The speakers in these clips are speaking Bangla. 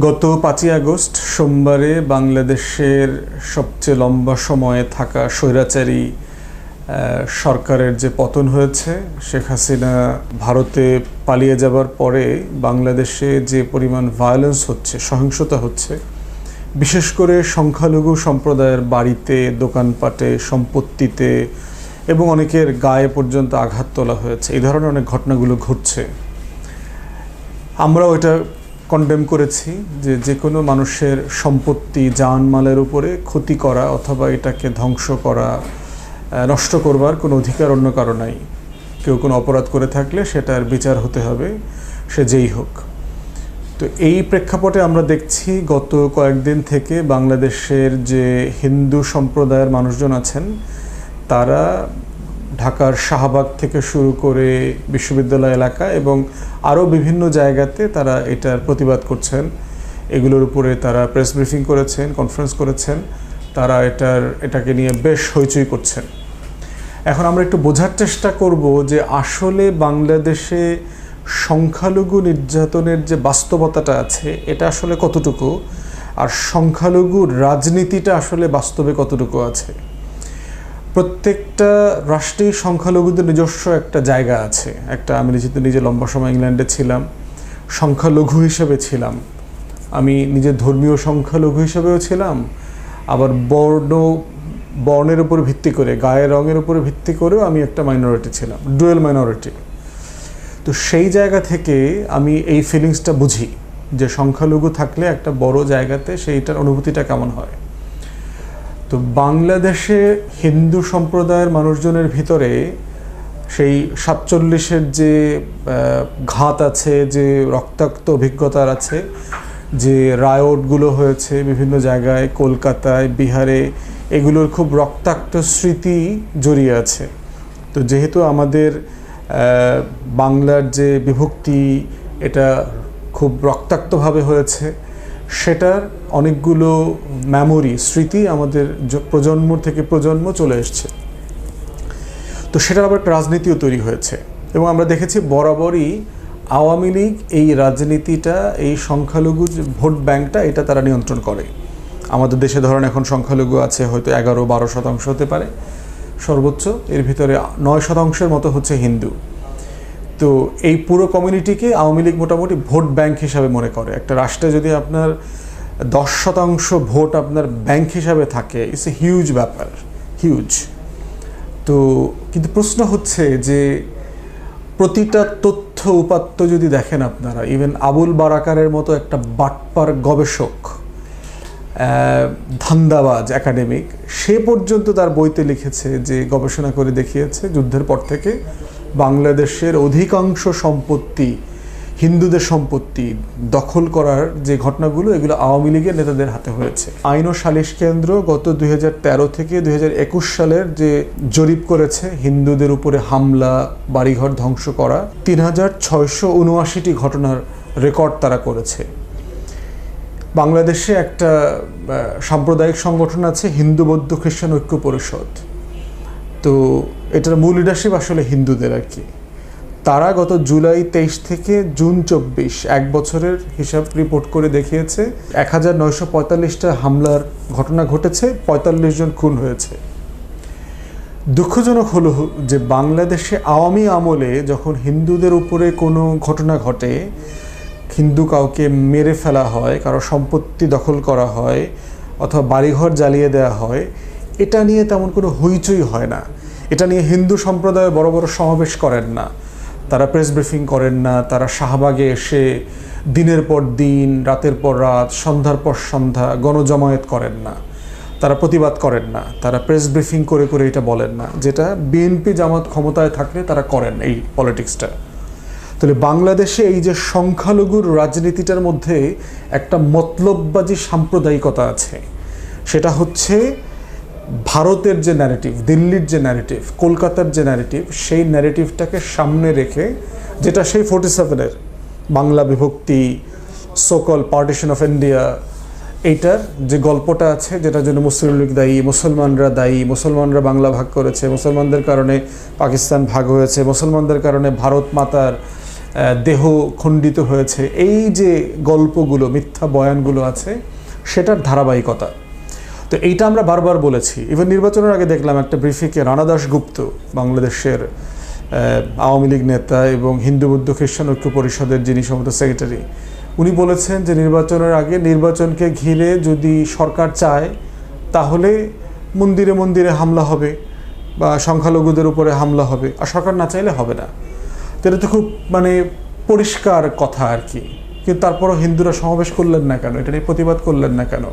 গত 5ই আগস্ট সোমবারে বাংলাদেশের সবচেয়ে লম্বা সময়ে থাকা স্বৈরাচারী সরকারের যে পতন হয়েছে, শেখ হাসিনা ভারতে পালিয়ে যাবার পরে বাংলাদেশে যে পরিমাণ ভায়োলেন্স হচ্ছে, সহিংসতা হচ্ছে, বিশেষ করে সংখ্যালঘু সম্প্রদায়ের বাড়িতে, দোকানপাটে, সম্পত্তিতে এবং অনেকের গায়ে পর্যন্ত আঘাত তোলা হয়েছে। এই ধরনের অনেক ঘটনাগুলো ঘটছে। আমরাও এটা কন্ডেম করেছি যে কোনো মানুষের সম্পত্তি, জানমালের উপরে ক্ষতি করা অথবা এটাকে ধ্বংস করা, নষ্ট করবার কোনো অধিকার অন্য কারো নাই। কেউ কোনো অপরাধ করে থাকলে সেটার বিচার হতে হবে, সে যেই হোক। তো এই প্রেক্ষাপটে আমরা দেখছি গত কয়েকদিন থেকে বাংলাদেশের যে হিন্দু সম্প্রদায়ের মানুষজন আছেন, তারা ঢাকার শাহবাগ থেকে শুরু করে বিশ্ববিদ্যালয় এলাকা এবং আরও বিভিন্ন জায়গাতে তারা এটার প্রতিবাদ করছেন। এগুলোর উপরে তারা প্রেস ব্রিফিং করেছেন, কনফারেন্স করেছেন, তারা এটাকে নিয়ে বেশ হইচই করছেন। এখন আমরা একটু বোঝার চেষ্টা করব যে আসলে বাংলাদেশে সংখ্যালঘু নির্যাতনের যে বাস্তবতাটা আছে, এটা আসলে কতটুকু, আর সংখ্যালঘু রাজনীতিটা আসলে বাস্তবে কতটুকু আছে। প্রত্যেকটা রাষ্ট্রেই সংখ্যালঘুদের নিজস্ব একটা জায়গা আছে। আমি নিজে লম্বা সময় ইংল্যান্ডে ছিলাম, সংখ্যালঘু হিসেবে ছিলাম। আমি নিজে ধর্মীয় সংখ্যালঘু হিসেবেও ছিলাম, আবার বর্ণের উপর ভিত্তি করে, গায়ের রঙের উপরে ভিত্তি করেও আমি একটা মাইনরিটি ছিলাম, ডুয়েল মাইনরিটি। তো সেই জায়গা থেকে আমি এই ফিলিংসটা বুঝি যে সংখ্যালঘু থাকলে একটা বড় জায়গাতে সেইটার অনুভূতিটা কেমন হয়। তো বাংলাদেশে হিন্দু সম্প্রদায়ের মানুষজনের ভিতরে সেই 47-এর যে ঘাত আছে, যে রক্তাক্ত অভিজ্ঞতার আছে, যে রায়টগুলো হয়েছে বিভিন্ন জায়গায়, কলকাতায়, বিহারে, এগুলোর খুব রক্তাক্ত স্মৃতি জড়িয়ে আছে। তো যেহেতু আমাদের বাংলার যে বিভক্তি, এটা খুব রক্তাক্তভাবে হয়েছে, সেটার অনেকগুলো মেমোরি, স্মৃতি আমাদের প্রজন্ম থেকে প্রজন্ম চলে এসছে। তো সেটার আবার একটা রাজনীতিও তৈরি হয়েছে এবং আমরা দেখেছি বরাবরই আওয়ামী লীগ এই রাজনীতিটা, এই সংখ্যালঘু ভোট ব্যাংকটা, এটা তারা নিয়ন্ত্রণ করে। আমাদের দেশে ধরেন এখন সংখ্যালঘু আছে হয়তো 11-12% হতে পারে সর্বোচ্চ, এর ভিতরে 9% মতো হচ্ছে হিন্দু। তো এই পুরো কমিউনিটিকে আওয়ামী লীগ মোটামুটি ভোট ব্যাংক হিসাবে মনে করে। একটা রাষ্ট্রে যদি আপনার 10% ভোট আপনার ব্যাংক হিসাবে থাকে, ইটস এ হিউজ ব্যাপার, হিউজ। তো কিন্তু প্রশ্ন হচ্ছে যে প্রতিটা তথ্য উপাত্ত যদি দেখেন আপনারা, ইভেন আবুল বারাকারের মতো একটা বাটপার গবেষক, ধান্দাবাজ একাডেমিক, সে পর্যন্ত তার বইতে লিখেছে, যে গবেষণা করে দেখিয়েছে যুদ্ধের পর থেকে বাংলাদেশের অধিকাংশ সম্পত্তি, হিন্দুদের সম্পত্তি দখল করার যে ঘটনাগুলো, এগুলো আওয়ামী লীগের নেতাদের হাতে হয়েছে। আইন ও সালিশ কেন্দ্র গত 2013 থেকে 2021 সালের যে জরিপ করেছে, হিন্দুদের উপরে হামলা, বাড়িঘর ধ্বংস করা, 3679টি ঘটনার রেকর্ড তারা করেছে। বাংলাদেশে একটা সাম্প্রদায়িক সংগঠন আছে, হিন্দু বৌদ্ধ খ্রিস্টান ঐক্য পরিষদ। তো এটার মূল লিডারশিপ আসলে হিন্দুদের আর কি। তারা গত জুলাই 23 থেকে জুন 24, 1 বছরের হিসাব রিপোর্ট করে দেখিয়েছে 1945টা হামলার ঘটনা ঘটেছে, 45 জন খুন হয়েছে। দুঃখজনক হলো যে বাংলাদেশে আওয়ামী আমলে যখন হিন্দুদের উপরে কোনো ঘটনা ঘটে, হিন্দু কাউকে মেরে ফেলা হয়, কারো সম্পত্তি দখল করা হয় অথবা বাড়িঘর জ্বালিয়ে দেওয়া হয়, এটা নিয়ে তেমন কোনো হইচই হয় না। এটা নিয়ে হিন্দু সম্প্রদায় বড় বড় সমাবেশ করেন না, তারা প্রেস ব্রিফিং করেন না, তারা শাহবাগে এসে দিনের পর দিন, রাতের পর রাত, সন্ধ্যার পর সন্ধ্যা গণজমায়েত করেন না, তারা প্রতিবাদ করেন না, তারা প্রেস ব্রিফিং করে করে এটা বলেন না, যেটা বিএনপি জামাত ক্ষমতায় থাকলে তারা করেন এই পলিটিক্সটা। তাহলে বাংলাদেশে এই যে সংখ্যালঘুর রাজনীতিটার মধ্যে একটা মতলববাজি সাম্প্রদায়িকতা আছে। সেটা হচ্ছে ভারতের যে ন্যারেটিভ, দিল্লির যে ন্যারেটিভ, কলকাতার যে ন্যারেটিভ, সেই ন্যারেটিভটাকে সামনে রেখে, যেটা সেই 47-এর বাংলা বিভক্তি, সোকল পার্টিশন অফ ইন্ডিয়া, এইটার যে গল্পটা আছে, যেটার জন্য মুসলিম লীগ দায়ী, মুসলমানরা দায়ী, মুসলমানরা বাংলা ভাগ করেছে, মুসলমানদের কারণে পাকিস্তান ভাগ হয়েছে, মুসলমানদের কারণে ভারত মাতার দেহ খণ্ডিত হয়েছে, এই যে গল্পগুলো, মিথ্যা বয়ানগুলো আছে, সেটার ধারাবাহিকতা। তো এইটা আমরা বারবার বলেছি। ইভেন নির্বাচনের আগে দেখলাম একটা ব্রিফিংয়ে রানা দাশগুপ্ত, বাংলাদেশের আওয়ামী লীগ নেতা এবং হিন্দু বৌদ্ধ খ্রিস্টান ঐক্য পরিষদের যিনি সম্ভবত সেক্রেটারি, উনি বলেছেন যে নির্বাচনের আগে নির্বাচনকে ঘিরে যদি সরকার চায় তাহলে মন্দিরে মন্দিরে হামলা হবে বা সংখ্যালঘুদের উপরে হামলা হবে, আর সরকার না চাইলে হবে না। তো এটা তো খুব পরিষ্কার কথা আর কি। কিন্তু তারপরও হিন্দুরা সমাবেশ করলেন না কেন? এটা নিয়ে প্রতিবাদ করলেন না কেন?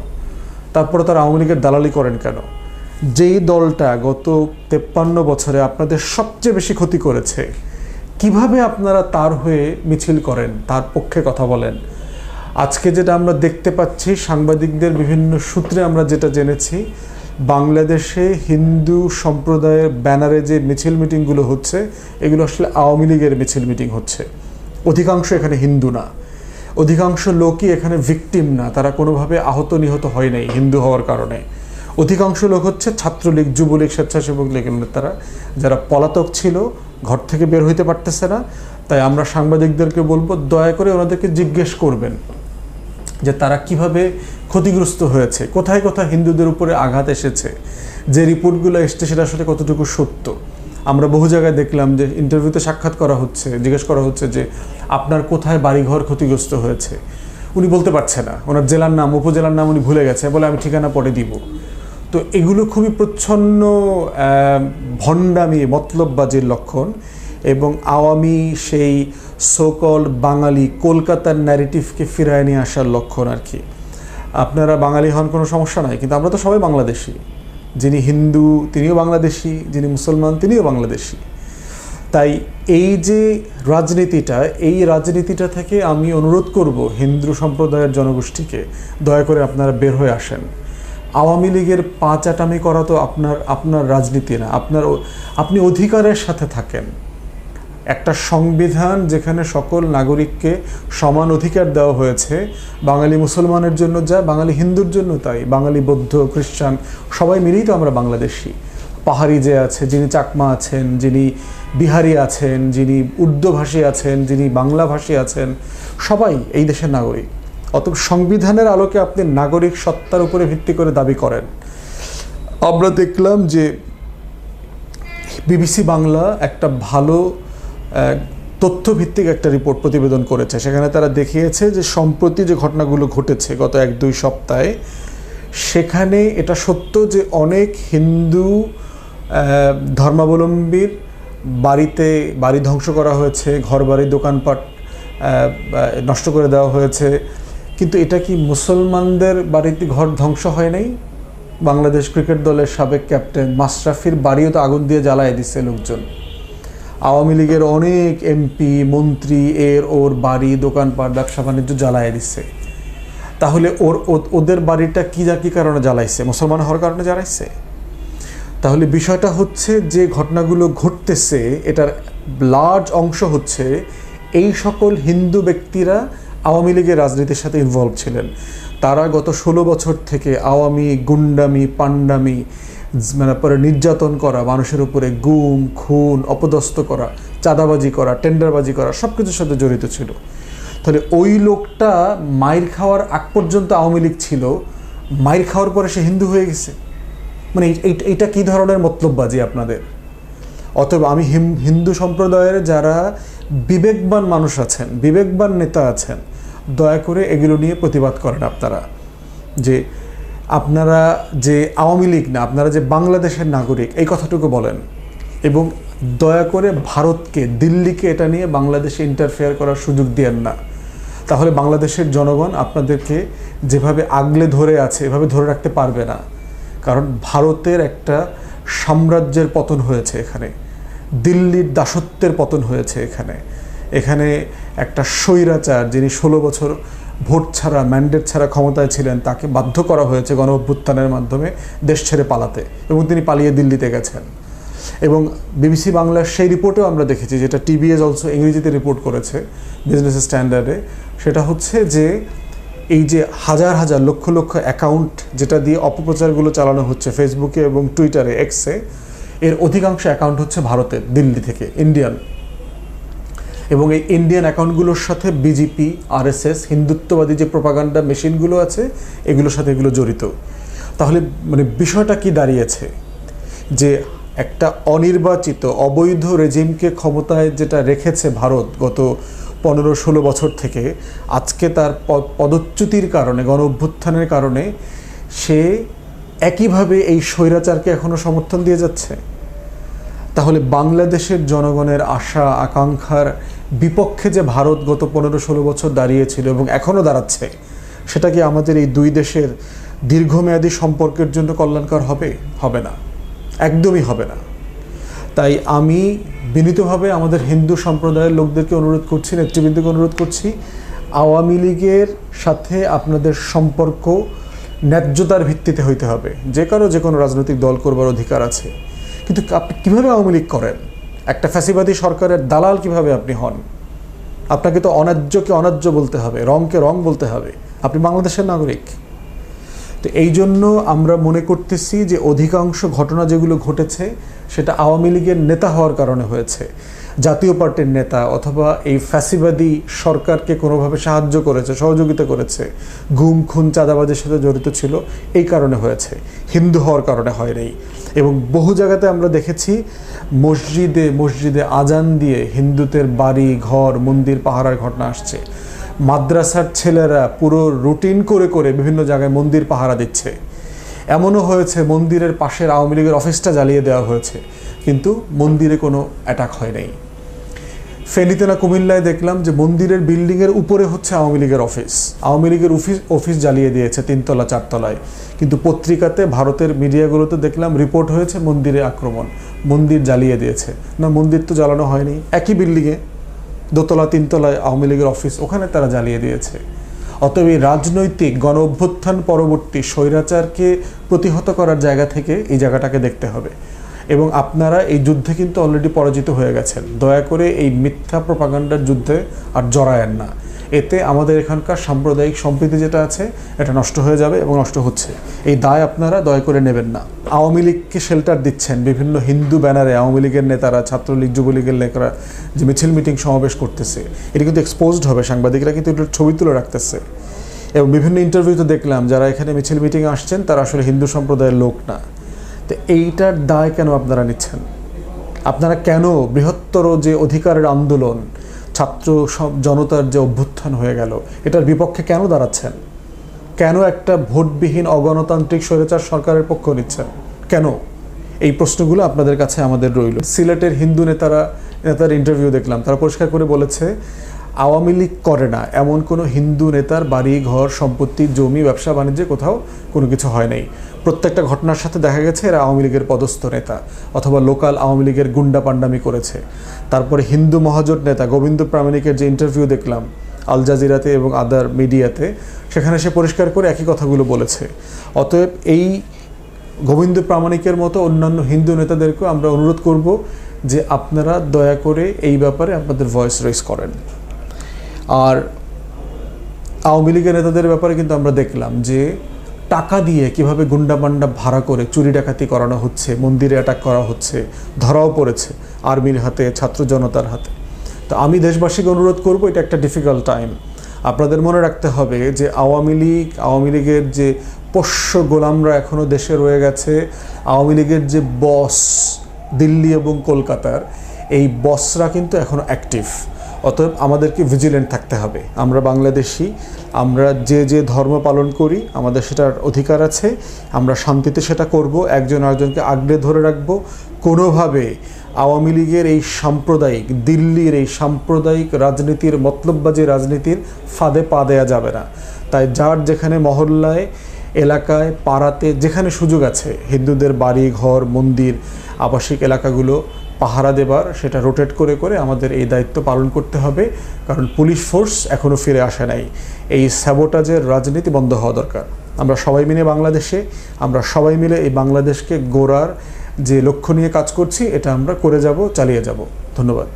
তারপরে তারা আওয়ামী লীগের দালালি করেন কেন? যেই দলটা গত 53 বছরে আপনাদের সবচেয়ে বেশি ক্ষতি করেছে, কিভাবে আপনারা তার হয়ে মিছিল করেন, তার পক্ষে কথা বলেন? আজকে যেটা আমরা দেখতে পাচ্ছি, সাংবাদিকদের বিভিন্ন সূত্রে আমরা যেটা জেনেছি, বাংলাদেশে হিন্দু সম্প্রদায়ের ব্যানারে যে মিছিল মিটিংগুলো হচ্ছে, এগুলো আসলে আওয়ামী লীগের মিছিল মিটিং হচ্ছে। অধিকাংশ এখানে হিন্দু না, অধিকাংশ লোকই এখানে ভিকটিম না, তারা কোনোভাবে আহত নিহত হয় নাই হিন্দু হওয়ার কারণে। অধিকাংশ লোক হচ্ছে ছাত্রলীগ, যুবলীগ, স্বেচ্ছাসেবক লীগের নেতারা, যারা পলাতক ছিল, ঘর থেকে বের হইতে পারতেছে না। তাই আমরা সাংবাদিকদেরকে বলবো, দয়া করে ওনাদেরকে জিজ্ঞেস করবেন যে তারা কিভাবে ক্ষতিগ্রস্ত হয়েছে, কোথায় কোথায় হিন্দুদের উপরে আঘাত এসেছে, যে রিপোর্টগুলো এসছে সেটা আসলে কতটুকু সত্য। আমরা বহু জায়গায় দেখলাম যে ইন্টারভিউতে সাক্ষাৎ করা হচ্ছে, জিজ্ঞেস করা হচ্ছে যে আপনার কোথায় বাড়িঘর ক্ষতিগ্রস্ত হয়েছে। উনি বলতে পারছে না, ওনার জেলার নাম, উপজেলার নাম উনি ভুলে গেছে, বলে আমি ঠিকানা পরে দিব। তো এগুলো খুবই প্রচ্ছন্ন ভণ্ডামি, মতলববাজির লক্ষণ এবং আওয়ামী সেই সোকল বাঙালি কলকাতার ন্যারেটিভকে ফিরায় নিয়ে আসার লক্ষণ আর কি। আপনারা বাঙালি হন, কোনো সমস্যা নাই, কিন্তু আমরা তো সবাই বাংলাদেশি। যিনি হিন্দু তিনিও বাংলাদেশি, যিনি মুসলমান তিনিও বাংলাদেশি। তাই এই যে রাজনীতিটা, এই রাজনীতিটা থেকে আমি অনুরোধ করব হিন্দু সম্প্রদায়ের জনগোষ্ঠীকে, দয়া করে আপনারা বের হয়ে আসেন। আওয়ামী লীগের পাঁচাটামি করা তো আপনার রাজনীতি না। আপনি অধিকারের সাথে থাকেন। একটা সংবিধান যেখানে সকল নাগরিককে সমান অধিকার দেওয়া হয়েছে, বাঙালি মুসলমানের জন্য যা, বাঙালি হিন্দুর জন্য তাই, বাঙালি বৌদ্ধ খ্রিস্টান সবাই মিলেই তো আমরা বাংলাদেশি। পাহাড়ি যে আছে, যিনি চাকমা আছেন, যিনি বিহারি আছেন, যিনি উর্দুভাষী আছেন, যিনি বাংলাভাষী আছেন, সবাই এই দেশের নাগরিক। অতএব সংবিধানের আলোকে আপনি নাগরিক সত্তার উপরে ভিত্তি করে দাবি করেন। আমরা দেখলাম যে বিবিসি বাংলা একটা ভালো তথ্যভিত্তিক একটা রিপোর্ট প্রতিবেদন করেছে। সেখানে তারা দেখিয়েছে যে সম্প্রতি যে ঘটনাগুলো ঘটেছে গত 1-2 সপ্তাহে, সেখানে এটা সত্য যে অনেক হিন্দু ধর্মাবলম্বীর বাড়ি ধ্বংস করা হয়েছে, ঘরবাড়ি দোকানপাট নষ্ট করে দেওয়া হয়েছে। কিন্তু এটা কি মুসলমানদের বাড়িতে ঘর ধ্বংস হয় নাই? বাংলাদেশ ক্রিকেট দলের সাবেক ক্যাপ্টেন মাশরাফির বাড়িও তো আগুন দিয়ে জ্বালায় দিচ্ছে লোকজন। আওয়ামী লীগের অনেক এমপি মন্ত্রী ওর বাড়ি দোকানপাট ব্যবসা বাণিজ্য জ্বালায় দিচ্ছে। তাহলে ওদের বাড়িটা কি কারণে জ্বালাইছে? মুসলমান হওয়ার কারণে জ্বালাইছে? তাহলে বিষয়টা হচ্ছে যে ঘটনাগুলো ঘটতেছে, এটার লার্জ অংশ হচ্ছে এই সকল হিন্দু ব্যক্তিরা আওয়ামী লীগের রাজনীতির সাথে ইনভলভ ছিলেন। তারা গত 16 বছর থেকে আওয়ামী গুন্ডামি, পান্ডামি, পরে নির্যাতন করা, মানুষের উপরে গুম খুন, অপদস্থ করা, চাঁদাবাজি করা, টেন্ডারবাজি করা, সব কিছুর সাথে জড়িত ছিল। তাহলে ওই লোকটা মাইর খাওয়ার আগ পর্যন্ত আওয়ামী লীগ ছিল, মাইর খাওয়ার পরে সে হিন্দু হয়ে গেছে। এইটা কী ধরনের মতলববাজি আপনাদের? অতএব আমি হিন্দু সম্প্রদায়ের যারা বিবেকবান মানুষ আছেন, বিবেকবান নেতা আছেন, দয়া করে এগুলো নিয়ে প্রতিবাদ করেন। আপনারা যে আওয়ামী লীগ না, আপনারা যে বাংলাদেশের নাগরিক, এই কথাটুকু বলেন। এবং দয়া করে ভারতকে, দিল্লিকে এটা নিয়ে বাংলাদেশে ইন্টারফেয়ার করার সুযোগ দিয়েন না। তাহলে বাংলাদেশের জনগণ আপনাদেরকে যেভাবে আগলে ধরে আছে এভাবে ধরে রাখতে পারবে না। কারণ ভারতের একটা সাম্রাজ্যের পতন হয়েছে এখানে, দিল্লির দাসত্বের পতন হয়েছে এখানে একটা স্বৈরাচার, যিনি 16 বছর ভোট ছাড়া, ম্যান্ডেট ছাড়া ক্ষমতায় ছিলেন, তাকে বাধ্য করা হয়েছে গণ অভ্যুত্থানের মাধ্যমে দেশ ছেড়ে পালাতে, এবং তিনি পালিয়ে দিল্লিতে গেছেন। এবং বিবিসি বাংলার সেই রিপোর্টেও আমরা দেখেছি, যেটা টিবিএস অলসো ইংরেজিতে রিপোর্ট করেছে বিজনেস স্ট্যান্ডার্ডে, সেটা হচ্ছে যে এই যে হাজার হাজার লক্ষ লক্ষ অ্যাকাউন্ট যেটা দিয়ে অপপ্রচারগুলো চালানো হচ্ছে ফেসবুকে এবং টুইটারে, এক্সে, এর অধিকাংশ অ্যাকাউন্ট হচ্ছে ভারতের, দিল্লি থেকে, ইন্ডিয়ান। এবং এই ইন্ডিয়ান অ্যাকাউন্টগুলোর সাথে বিজেপি, আরএসএস, হিন্দুত্ববাদী যে প্রোপাগান্ডা মেশিনগুলো আছে এগুলোর সাথে এগুলো জড়িত। তাহলে মানে বিষয়টা কি দাঁড়িয়েছে যে একটা অনির্বাচিত অবৈধ রেজিমকে ক্ষমতায় যেটা রেখেছে ভারত গত 15-16 বছর থেকে, আজকে তার পদচ্যুতির কারণে, গণ অভ্যুত্থানের কারণে সে একইভাবে এই স্বৈরাচারকে এখনও সমর্থন দিয়ে যাচ্ছে। তাহলে বাংলাদেশের জনগণের আশা আকাঙ্ক্ষার বিপক্ষে যে ভারত গত 15-16 বছর দাঁড়িয়েছিল এবং এখনও দাঁড়াচ্ছে, সেটা কি আমাদের এই দুই দেশের দীর্ঘমেয়াদী সম্পর্কের জন্য কল্যাণকর হবে? হবে না, একদমই হবে না। তাই আমি বিনীতভাবে আমাদের হিন্দু সম্প্রদায়ের লোকদেরকে অনুরোধ করছি, নেতৃবৃন্দকে অনুরোধ করছি, আওয়ামী লীগের সাথে আপনাদের সম্পর্ক ন্যায্যতার ভিত্তিতে হইতে হবে। যে কোনো রাজনৈতিক দল করবার অধিকার আছে, কিন্তু আপনি কীভাবে আওয়ামী লীগ করেন? একটা ফ্যাসিবাদী সরকারের দালাল কিভাবে আপনি হন? আপনাকে তো অন্যায্যকে অন্যায্য বলতে হবে, রংকে রং বলতে হবে। আপনি বাংলাদেশের নাগরিক। তো এই জন্য আমরা মনে করতেছি যে অধিকাংশ ঘটনা যেগুলো ঘটেছে সেটা আওয়ামী লীগের নেতা হওয়ার কারণে হয়েছে। জাতীয় পার্টির নেতা অথবা এই ফ্যাসিবাদী সরকারকে কোনোভাবে সাহায্য করেছে, সহযোগিতা করেছে, গুম খুন চাঁদাবাজের সাথে জড়িত ছিল, এই কারণে হয়েছে, হিন্দু হওয়ার কারণে হয় নাই। এবং বহু জায়গাতে আমরা দেখেছি মসজিদে আজান দিয়ে হিন্দুদের বাড়ি ঘর মন্দির পাহারার ঘটনা আসছে। মাদ্রাসার ছেলেরা পুরো রুটিন করে বিভিন্ন জায়গায় মন্দির পাহারা দিচ্ছে। এমনও হয়েছে মন্দিরের পাশের আওয়ামী লীগের অফিসটা জ্বালিয়ে দেওয়া হয়েছে, কিন্তু মন্দিরে কোনো অ্যাটাক হয় নাই। ফেনীতে না কুমিল্লায় দেখলাম যে মন্দিরের বিল্ডিংয়ের উপরে হচ্ছে আওয়ামী লীগের অফিস, আওয়ামী লীগের অফিস জ্বালিয়ে দিয়েছে 3 তলা 4 তলায়। কিন্তু পত্রিকাতে, ভারতের মিডিয়াগুলোতে দেখলাম রিপোর্ট হয়েছে মন্দিরে আক্রমণ, মন্দির জ্বালিয়ে দিয়েছে। না, মন্দির তো জ্বালানো হয়নি, একই বিল্ডিংয়ে 2 তলা 3 তলায় আওয়ামী লীগের অফিস, ওখানে তারা জ্বালিয়ে দিয়েছে। অতএব এই রাজনৈতিক গণ অভ্যুত্থান পরবর্তী স্বৈরাচারকে প্রতিহত করার জায়গা থেকে এই জায়গাটাকে দেখতে হবে। এবং আপনারা এই যুদ্ধে কিন্তু অলরেডি পরাজিত হয়ে গেছেন। দয়া করে এই মিথ্যা প্রপাগান্ডার যুদ্ধে আর জড়ায়েন না। এতে আমাদের এখানকার সাম্প্রদায়িক সম্প্রীতি যেটা আছে এটা নষ্ট হয়ে যাবে এবং নষ্ট হচ্ছে। এই দায় আপনারা দয়া করে নেবেন না। আওয়ামী লীগকে শেল্টার দিচ্ছেন বিভিন্ন হিন্দু ব্যানারে আওয়ামী লীগের নেতারা, ছাত্রলীগ, যুবলীগের নেতারা যে মিছিল মিটিং সমাবেশ করতেছে, এটা কিন্তু এক্সপোজড হবে। সাংবাদিকরা কিন্তু এটার ছবি তুলে রাখতেছে। এবং বিভিন্ন ইন্টারভিউতে দেখলাম যারা এখানে মিছিল মিটিংয়ে আসছেন তারা আসলে হিন্দু সম্প্রদায়ের লোক না। তো এইটার দায় কেন আপনারা নিচ্ছেন? আপনারা কেন বৃহত্তর যে অধিকারের আন্দোলন, ছাত্র জনতার যে অভ্যুত্থান হয়ে গেল, এটার বিপক্ষে কেন দাঁড়াচ্ছেন? কেন একটা ভোটবিহীন অগণতান্ত্রিক স্বৈরাচার সরকারের পক্ষ নিচ্ছেন? কেন? এই প্রশ্নগুলো আপনাদের কাছে আমাদের রইল। সিলেটের হিন্দু নেতার ইন্টারভিউ দেখলাম, তারা পরিষ্কার করে বলেছে আওয়ামী লীগ করে না এমন কোনো হিন্দু নেতার বাড়ি ঘর সম্পত্তি জমি ব্যবসা বাণিজ্যে কোথাও কোনো কিছু হয় নাই। প্রত্যেকটা ঘটনার সাথে দেখা গেছে এরা আওয়ামী লীগের পদস্থ নেতা অথবা লোকাল আওয়ামী লীগের গুন্ডা পান্ডামি করেছে। তারপরে হিন্দু মহাজোট নেতা গোবিন্দ প্রামাণিকের যে ইন্টারভিউ দেখলাম আল জাজিরাতে এবং আদার মিডিয়াতে, সেখানে সে পরিষ্কার করে একই কথাগুলো বলেছে। অতএব এই গোবিন্দ প্রামাণিকের মতো অন্যান্য হিন্দু নেতাদেরকেও আমরা অনুরোধ করব যে আপনারা দয়া করে এই ব্যাপারে আপনাদের ভয়েস রেজ করেন। আর আওয়ামী লীগের নেতাদের ব্যাপারে কিন্তু আমরা দেখলাম যে টাকা দিয়ে কিভাবে গুন্ডা পান্ডা ভাড়া করে চুরি ডাকাতি করানো হচ্ছে, মন্দিরে অ্যাটাক করা হচ্ছে, ধরাও পড়েছে আর্মির হাতে, ছাত্র জনতার হাতে। তো আমি দেশবাসীকে অনুরোধ করব, এটা একটা ডিফিকাল্ট টাইম। আপনাদের মনে রাখতে হবে যে আওয়ামী লীগের যে পোষ্য গোলামরা এখনও দেশে রয়ে গেছে, আওয়ামী লীগের যে বস দিল্লি এবং কলকাতার, এই বসরা কিন্তু এখনও অ্যাক্টিভ। অতএব আমাদেরকে ভিজিলেন্ট থাকতে হবে। আমরা বাংলাদেশি, আমরা যে ধর্ম পালন করি আমাদের সেটার অধিকার আছে, আমরা শান্তিতে সেটা করব, একজন আরেকজনকে আগলে ধরে রাখবো। কোনোভাবে আওয়ামী লীগের এই সাম্প্রদায়িক দিল্লির এই সাম্প্রদায়িক রাজনীতির মতলববাজি রাজনীতির ফাঁদে পা দেওয়া যাবে না। তাই যার যেখানে মহল্লায়, এলাকায়, পাড়াতে যেখানে সুযোগ আছে হিন্দুদের বাড়ি ঘর মন্দির আবাসিক এলাকাগুলো পাহারা দেবার, সেটা রোটেট করে আমাদের এই দায়িত্ব পালন করতে হবে। কারণ পুলিশ ফোর্স এখনও ফিরে আসে নাই। এই স্যাবোটাজের রাজনীতি বন্ধ হওয়া দরকার। আমরা সবাই মিলে এই বাংলাদেশকে গড়ার যে লক্ষ্য নিয়ে কাজ করছি এটা আমরা করে যাব, চালিয়ে যাব। ধন্যবাদ।